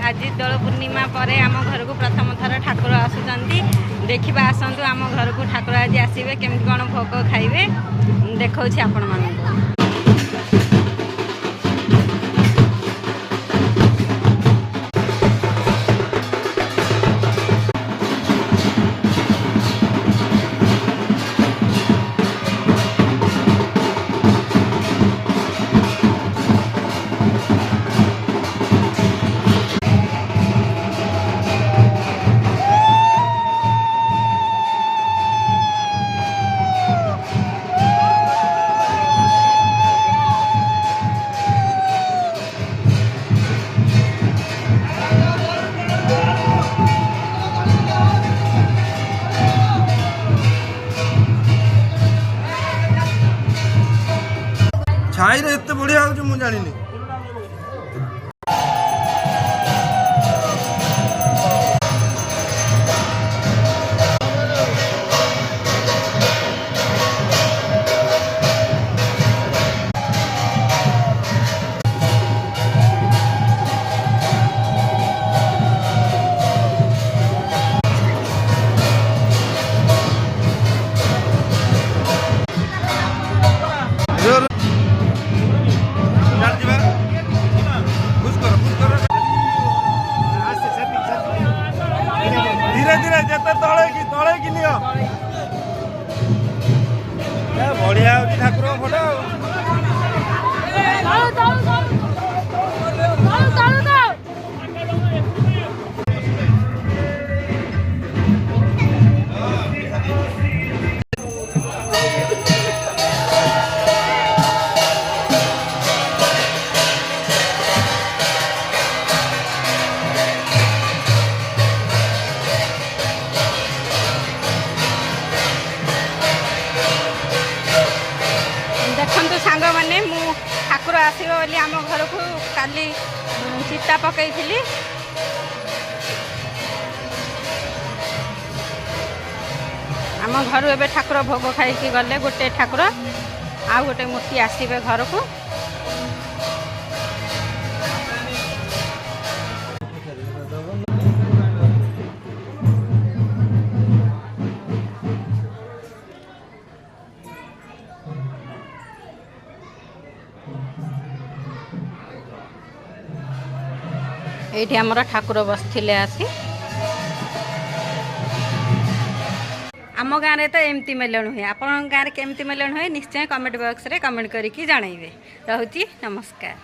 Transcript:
आज दोल पूर्णिमा पर आम घर को प्रथम थर ठाकुर आसुचंती देखा आसतु आम घर को ठाकुर आज आसवे केमती कौन भोग खाइबे देखा आपण मानक। छाई रे एत बढ़िया हो मु जानी धीरे जेते तले कि नियो बढ़िया हो ठाकुर फोटो देखु सांग मैंने ठाकुर आसो बोली आम घर को काली चिता पकई आम घर एवं ठाकुर भोग खाई गले गोटे ठाकुर आ गोटे मूर्ति आसवे घर को। ये आमर ठाकुर बसते आसी आम गाँव में तो एमती मेलन हुए आपण गाँव में केमती मेलन हुए निश्चय कमेंट बॉक्स रे कमेंट करके जनइबे। रहुची नमस्कार।